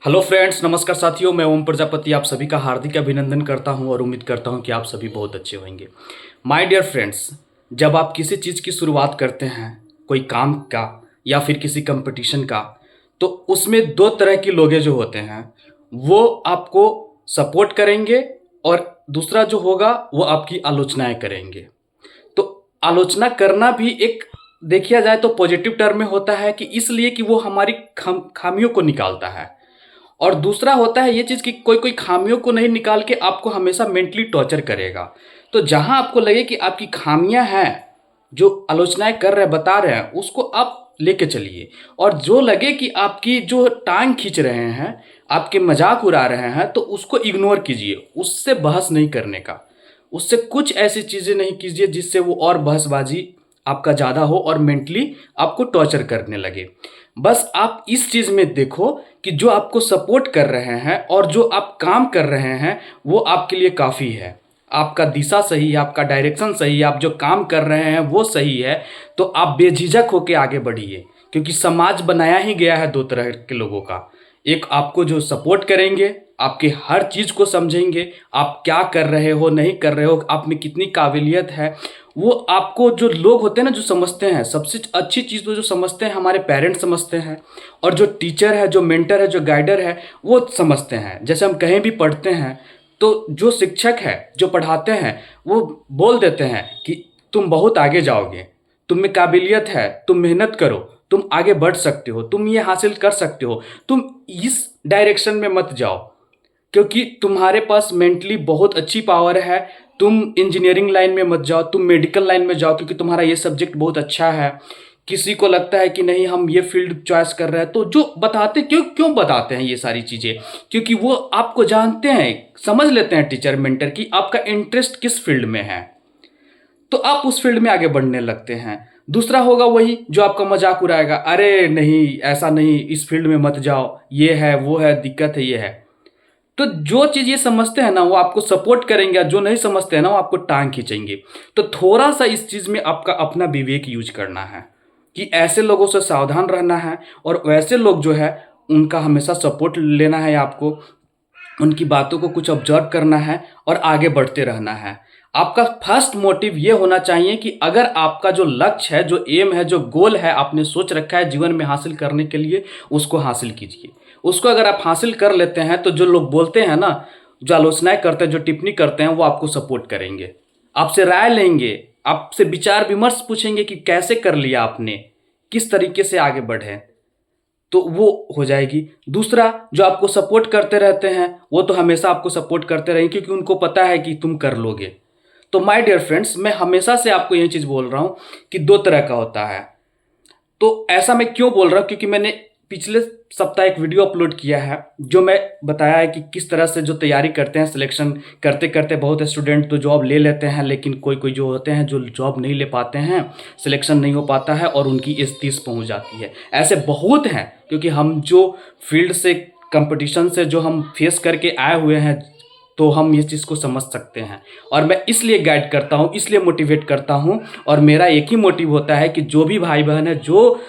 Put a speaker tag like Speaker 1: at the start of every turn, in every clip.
Speaker 1: Hello friends, नमस्कार साथियों। मैं ओम प्रजापति आप सभी का हार्दिक अभिनंदन करता हूं और उम्मीद करता हूं कि आप सभी बहुत अच्छे होंगे। माय डियर फ्रेंड्स, जब आप किसी चीज़ की शुरुआत करते हैं, कोई काम का या फिर किसी कंपटीशन का, तो उसमें दो तरह के लोग जो होते हैं वो आपको सपोर्ट करेंगे और दूसरा जो होगा वो आपकी आलोचनाएं करेंगे। तो आलोचना करना भी एक देखिया जाए तो पॉजिटिव टर्म में होता है कि इसलिए कि वो हमारी खामियों को निकालता है। और दूसरा होता है ये चीज़ कि कोई कोई खामियों को नहीं निकाल के आपको हमेशा मेंटली टॉर्चर करेगा। तो जहां आपको लगे कि आपकी खामियां हैं, जो आलोचनाएं कर रहे हैं बता रहे हैं, उसको आप लेके चलिए। और जो लगे कि आपकी जो टांग खींच रहे हैं, आपके मजाक उड़ा रहे हैं, तो उसको इग्नोर कीजिए। उससे बहस नहीं करने का, उससे कुछ ऐसी चीज़ें नहीं कीजिए जिससे वो और बहसबाजी आपका ज़्यादा हो और मेंटली आपको टॉर्चर करने लगे। बस आप इस चीज़ में देखो कि जो आपको सपोर्ट कर रहे हैं और जो आप काम कर रहे हैं वो आपके लिए काफ़ी है। आपका दिशा सही है, आपका डायरेक्शन सही है, आप जो काम कर रहे हैं वो सही है, तो आप बेझिझक होकर आगे बढ़िए। क्योंकि समाज बनाया ही गया है दो तरह के लोगों का। एक आपको जो सपोर्ट करेंगे, आपके हर चीज़ को समझेंगे, आप क्या कर रहे हो नहीं कर रहे हो, आप में कितनी काबिलियत है। वो आपको जो लोग होते हैं ना, जो समझते हैं, सबसे अच्छी चीज़ तो जो समझते हैं हमारे पेरेंट्स समझते हैं। और जो टीचर है, जो मेंटर है, जो गाइडर है, वो समझते हैं। जैसे हम कहीं भी पढ़ते हैं तो जो शिक्षक है जो पढ़ाते हैं वो बोल देते हैं कि तुम बहुत आगे जाओगे, तुम में काबिलियत है, तुम मेहनत करो, तुम आगे बढ़ सकते हो, तुम ये हासिल कर सकते हो, तुम इस डायरेक्शन में मत जाओ क्योंकि तुम्हारे पास मेंटली बहुत अच्छी पावर है। तुम इंजीनियरिंग लाइन में मत जाओ, तुम मेडिकल लाइन में जाओ क्योंकि तुम्हारा ये सब्जेक्ट बहुत अच्छा है। किसी को लगता है कि नहीं हम ये फील्ड चॉइस कर रहे हैं, तो जो बताते क्यों क्यों बताते हैं ये सारी चीज़ें, क्योंकि वो आपको जानते हैं, समझ लेते हैं टीचर मेंटर की आपका इंटरेस्ट किस फील्ड में है, तो आप उस फील्ड में आगे बढ़ने लगते हैं। दूसरा होगा वही जो आपका मजाक उड़ाएगा, अरे नहीं ऐसा नहीं, इस फील्ड में मत जाओ, ये है वो है, दिक्कत है ये है। तो जो चीज़ ये समझते हैं ना वो आपको सपोर्ट करेंगे, जो नहीं समझते हैं ना वो आपको टांग खींचेंगे। तो थोड़ा सा इस चीज़ में आपका अपना विवेक यूज करना है कि ऐसे लोगों से सावधान रहना है और वैसे लोग जो है उनका हमेशा सपोर्ट लेना है आपको, उनकी बातों को कुछ ऑब्जर्व करना है और आगे बढ़ते रहना है। आपका फर्स्ट मोटिव ये होना चाहिए कि अगर आपका जो लक्ष्य है, जो एम है, जो गोल है, आपने सोच रखा है जीवन में हासिल करने के लिए, उसको हासिल कीजिए। उसको अगर आप हासिल कर लेते हैं तो जो लोग बोलते हैं ना, जो आलोचनाएं करते हैं, जो टिप्पणी करते हैं, वो आपको सपोर्ट करेंगे, आपसे राय लेंगे, आपसे विचार विमर्श पूछेंगे कि कैसे कर लिया आपने, किस तरीके से आगे बढ़े, तो वो हो जाएगी। दूसरा, जो आपको सपोर्ट करते रहते हैं वो तो हमेशा आपको सपोर्ट करते रहेंगे क्योंकि उनको पता है कि तुम कर लोगे। तो माय डियर फ्रेंड्स, मैं हमेशा से आपको ये चीज़ बोल रहा हूँ कि दो तरह का होता है। तो ऐसा मैं क्यों बोल रहा हूँ, क्योंकि मैंने पिछले सप्ताह एक वीडियो अपलोड किया है जो मैं बताया है कि किस तरह से जो तैयारी करते हैं, सिलेक्शन करते करते बहुत स्टूडेंट तो जॉब ले लेते हैं, लेकिन कोई कोई जो होते हैं जो जॉब नहीं ले पाते हैं, सिलेक्शन नहीं हो पाता है और उनकी एज 30 पहुँच जाती है। ऐसे बहुत हैं क्योंकि हम जो फील्ड से, कंपटीशन से जो हम फेस करके आए हुए हैं, तो हम ये चीज़ को समझ सकते हैं। और मैं इसलिए गाइड करता हूँ, इसलिए मोटिवेट करता हूँ। और मेरा एक ही मोटिव होता है कि जो भी भाई बहन है, जो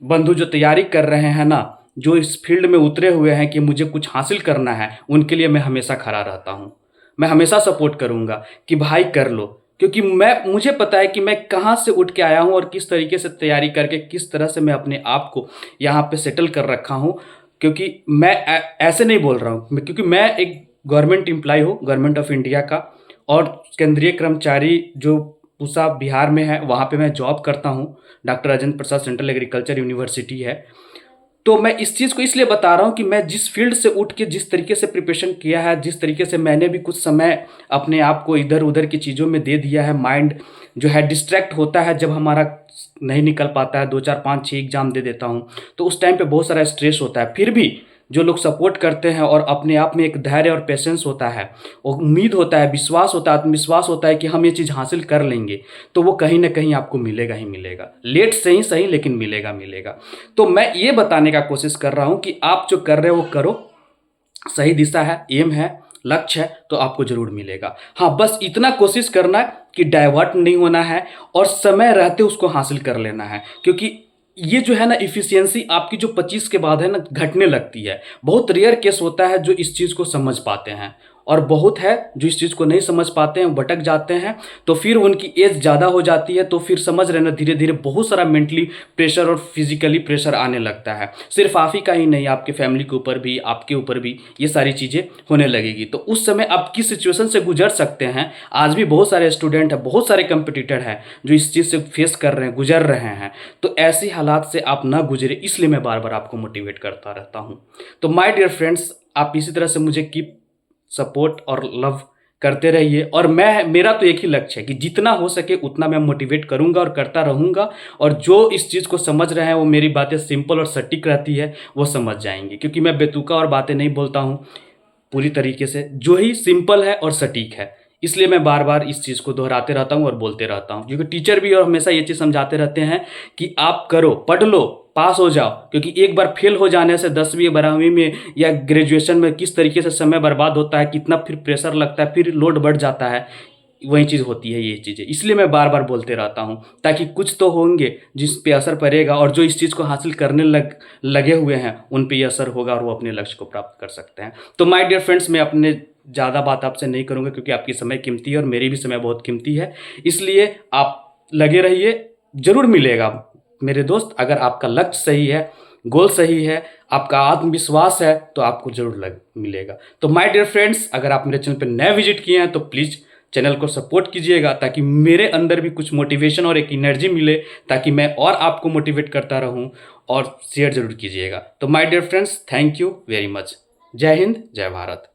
Speaker 1: बंधु जो तैयारी कर रहे हैं ना, जो इस फील्ड में उतरे हुए हैं कि मुझे कुछ हासिल करना है, उनके लिए मैं हमेशा खड़ा रहता हूँ। मैं हमेशा सपोर्ट करूँगा कि भाई कर लो, क्योंकि मुझे पता है कि मैं कहाँ से उठ के आया हूँ और किस तरीके से तैयारी करके किस तरह से मैं अपने आप को यहाँ पे सेटल कर रखा हूँ। क्योंकि मैं ऐसे नहीं बोल रहा हूँ, क्योंकि मैं एक गवर्नमेंट एम्प्लॉय हूँ, गवर्नमेंट ऑफ इंडिया का, और केंद्रीय कर्मचारी जो पूसा बिहार में है वहाँ पे मैं जॉब करता हूँ। Doctor Rajendra Prasad central agriculture university है। तो मैं इस चीज़ को इसलिए बता रहा हूँ कि मैं जिस फील्ड से उठ के जिस तरीके से प्रिपरेशन किया है, जिस तरीके से मैंने भी कुछ समय अपने आप को इधर उधर की चीज़ों में दे दिया है, माइंड जो है डिस्ट्रैक्ट होता है जब हमारा नहीं निकल पाता है, 2 4 5 6 एग्जाम दे देता हूँ, तो उस टाइम पे बहुत सारा स्ट्रेस होता है। फिर भी जो लोग सपोर्ट करते हैं और अपने आप में एक धैर्य और पेशेंस होता है, और उम्मीद होता है, विश्वास होता है, आत्मविश्वास होता है कि हम ये चीज़ हासिल कर लेंगे, तो वो कहीं ना कहीं आपको मिलेगा ही मिलेगा। लेट से ही सही, लेकिन मिलेगा मिलेगा। तो मैं ये बताने का कोशिश कर रहा हूँ कि आप जो कर रहे हो वो करो, सही दिशा है, एम है, लक्ष्य है, तो आपको जरूर मिलेगा। हाँ, बस इतना कोशिश करना कि डाइवर्ट नहीं होना है और समय रहते उसको हासिल कर लेना है। क्योंकि ये जो है ना इफ़िशियंसी आपकी जो 25 के बाद है ना घटने लगती है। बहुत रेयर केस होता है जो इस चीज़ को समझ पाते हैं, और बहुत है जो इस चीज़ को नहीं समझ पाते हैं, भटक जाते हैं। तो फिर उनकी एज ज़्यादा हो जाती है, तो फिर समझ रहे हैं ना, धीरे-धीरे बहुत सारा मेंटली प्रेशर और फिज़िकली प्रेशर आने लगता है। सिर्फ आप ही का ही नहीं, आपके फैमिली के ऊपर भी, आपके ऊपर भी ये सारी चीज़ें होने लगेगी। तो उस समय आप किस सिचुएशन से गुजर सकते हैं, आज भी बहुत सारे स्टूडेंट हैं, बहुत सारे कॉम्पिटिटर हैं जो इस चीज़ से फेस कर रहे हैं, गुजर रहे हैं। तो ऐसे हालात से आप ना गुजरे, इसलिए मैं बार-बार आपको मोटिवेट करता रहता हूँ। तो माय डियर फ्रेंड्स, आप इसी तरह से मुझे कीप सपोर्ट और लव करते रहिए, और मेरा तो एक ही लक्ष्य है कि जितना हो सके उतना मैं मोटिवेट करूंगा और करता रहूंगा। और जो इस चीज़ को समझ रहे हैं, वो मेरी बातें सिंपल और सटीक रहती है, वो समझ जाएंगे, क्योंकि मैं बेतुका और बातें नहीं बोलता हूँ। पूरी तरीके से जो ही सिंपल है और सटीक है, इसलिए मैं बार बार इस चीज़ को दोहराते रहता हूँ और बोलते रहता हूँ। क्योंकि टीचर भी और हमेशा ये चीज़ समझाते रहते हैं कि आप करो, पढ़ लो, पास हो जाओ। क्योंकि एक बार फेल हो जाने से 10वीं 12वीं में या ग्रेजुएशन में किस तरीके से समय बर्बाद होता है, कितना फिर प्रेशर लगता है, फिर लोड बढ़ जाता है, वही चीज़ होती है ये चीज़ें। इसलिए मैं बार बार बोलते रहता हूँ, ताकि कुछ तो होंगे जिस पे असर पड़ेगा, और जो इस चीज़ को हासिल करने लगे हुए हैं उन पे ये असर होगा, और वो अपने लक्ष्य को प्राप्त कर सकते हैं। तो माय डियर फ्रेंड्स, मैं अपने ज़्यादा बात आपसे नहीं करूँगा, क्योंकि आपकी समय कीमती है और मेरी भी समय बहुत कीमती है। इसलिए आप लगे रहिए, ज़रूर मिलेगा मेरे दोस्त। अगर आपका लक्ष्य सही है, गोल सही है, आपका आत्मविश्वास है, तो आपको ज़रूर मिलेगा। तो माय डियर फ्रेंड्स, अगर आप मेरे चैनल पर नए विजिट किए हैं तो प्लीज़ चैनल को सपोर्ट कीजिएगा, ताकि मेरे अंदर भी कुछ मोटिवेशन और एक एनर्जी मिले, ताकि मैं और आपको मोटिवेट करता रहूं। और शेयर जरूर कीजिएगा। तो my dear friends, thank you very much. जय हिंद, जय भारत।